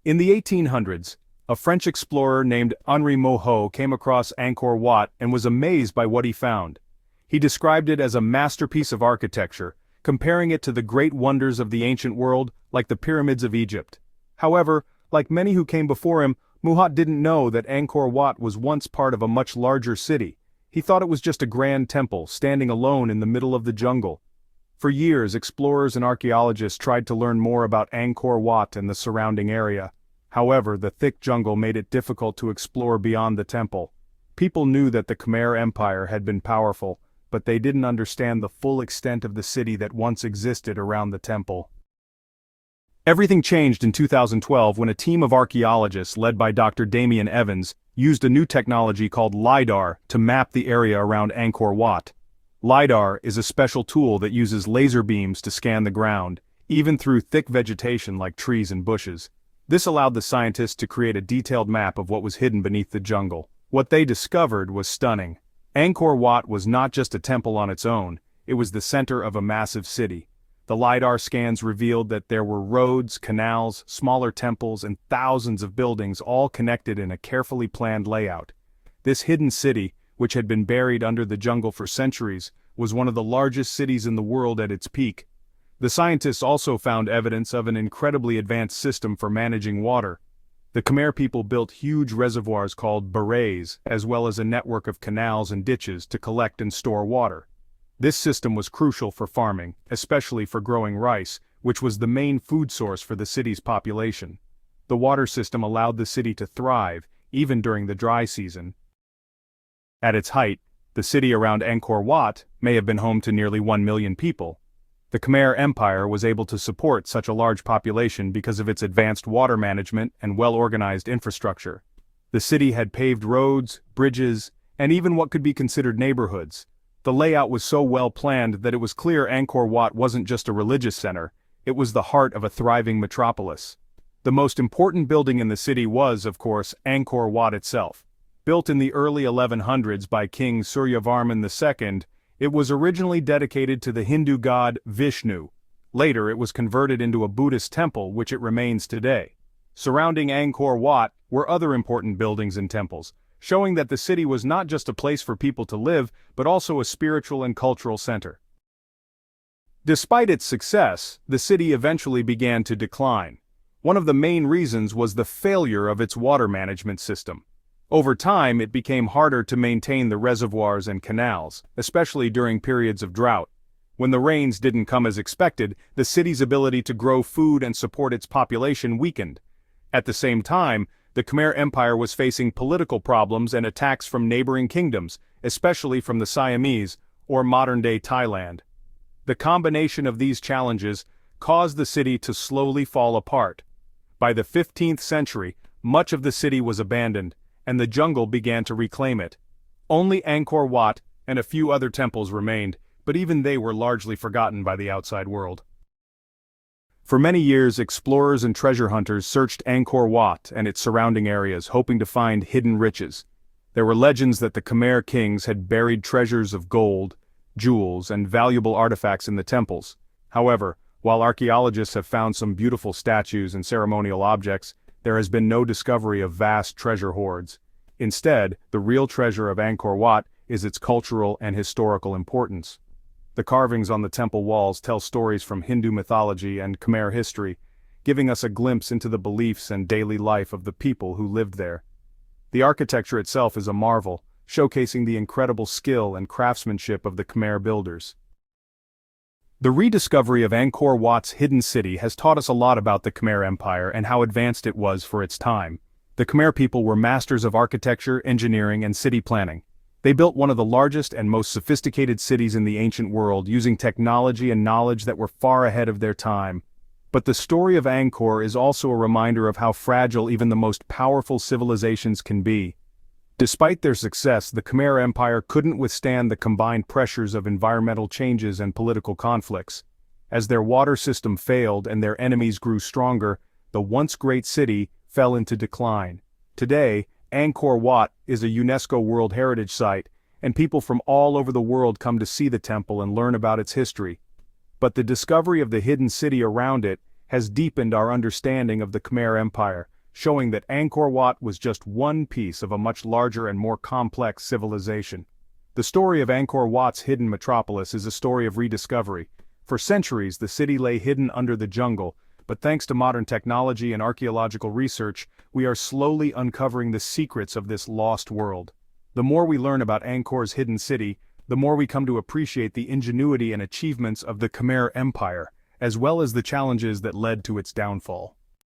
In the 1800s, a French explorer named Henri Mouhot came across Angkor Wat and was amazed by what he found. He described it as a masterpiece of architecture, comparing it to the great wonders of the ancient world, like the pyramids of Egypt. However, like many who came before him, Mouhot didn't know that Angkor Wat was once part of a much larger city. He thought it was just a grand temple, standing alone in the middle of the jungle. For years, explorers and archaeologists tried to learn more about Angkor Wat and the surrounding area. However, the thick jungle made it difficult to explore beyond the temple. People knew that the Khmer Empire had been powerful, but they didn't understand the full extent of the city that once existed around the temple. Everything changed in 2012 when a team of archaeologists led by Dr. Damien Evans used a new technology called LiDAR to map the area around Angkor Wat. LiDAR is a special tool that uses laser beams to scan the ground, even through thick vegetation like trees and bushes. This allowed the scientists to create a detailed map of what was hidden beneath the jungle. What they discovered was stunning. Angkor Wat was not just a temple on its own, it was the center of a massive city. The LiDAR scans revealed that there were roads, canals, smaller temples, and thousands of buildings all connected in a carefully planned layout. This hidden city, which had been buried under the jungle for centuries, was one of the largest cities in the world at its peak. The scientists also found evidence of an incredibly advanced system for managing water. The Khmer people built huge reservoirs called barais, as well as a network of canals and ditches to collect and store water. This system was crucial for farming, especially for growing rice, which was the main food source for the city's population. The water system allowed the city to thrive, even during the dry season. At its height, the city around Angkor Wat may have been home to nearly 1 million people. The Khmer Empire was able to support such a large population because of its advanced water management and well-organized infrastructure. The city had paved roads, bridges, and even what could be considered neighborhoods. The layout was so well planned that it was clear Angkor Wat wasn't just a religious center, it was the heart of a thriving metropolis. The most important building in the city was, of course, Angkor Wat itself. Built in the early 1100s by King Suryavarman II, it was originally dedicated to the Hindu god Vishnu. Later it was converted into a Buddhist temple, which it remains today. Surrounding Angkor Wat were other important buildings and temples, showing that the city was not just a place for people to live, but also a spiritual and cultural center. Despite its success, the city eventually began to decline. One of the main reasons was the failure of its water management system. Over time, it became harder to maintain the reservoirs and canals, especially during periods of drought. When the rains didn't come as expected, the city's ability to grow food and support its population weakened. At the same time, the Khmer Empire was facing political problems and attacks from neighboring kingdoms, especially from the Siamese, or modern-day Thailand. The combination of these challenges caused the city to slowly fall apart. By the 15th century, much of the city was abandoned, and the jungle began to reclaim it. Only Angkor Wat and a few other temples remained, but even they were largely forgotten by the outside world. For many years, explorers and treasure hunters searched Angkor Wat and its surrounding areas, hoping to find hidden riches. There were legends that the Khmer kings had buried treasures of gold, jewels, and valuable artifacts in the temples. However, while archaeologists have found some beautiful statues and ceremonial objects, there has been no discovery of vast treasure hoards. Instead, the real treasure of Angkor Wat is its cultural and historical importance. The carvings on the temple walls tell stories from Hindu mythology and Khmer history, giving us a glimpse into the beliefs and daily life of the people who lived there. The architecture itself is a marvel, showcasing the incredible skill and craftsmanship of the Khmer builders. The rediscovery of Angkor Wat's hidden city has taught us a lot about the Khmer Empire and how advanced it was for its time. The Khmer people were masters of architecture, engineering, and city planning. They built one of the largest and most sophisticated cities in the ancient world using technology and knowledge that were far ahead of their time. But the story of Angkor is also a reminder of how fragile even the most powerful civilizations can be. Despite their success, the Khmer Empire couldn't withstand the combined pressures of environmental changes and political conflicts. As their water system failed and their enemies grew stronger, the once great city fell into decline. Today, Angkor Wat is a UNESCO World Heritage Site, and people from all over the world come to see the temple and learn about its history. But the discovery of the hidden city around it has deepened our understanding of the Khmer Empire, showing that Angkor Wat was just one piece of a much larger and more complex civilization. The story of Angkor Wat's hidden metropolis is a story of rediscovery. For centuries, the city lay hidden under the jungle, but thanks to modern technology and archaeological research, we are slowly uncovering the secrets of this lost world. The more we learn about Angkor's hidden city, the more we come to appreciate the ingenuity and achievements of the Khmer Empire, as well as the challenges that led to its downfall.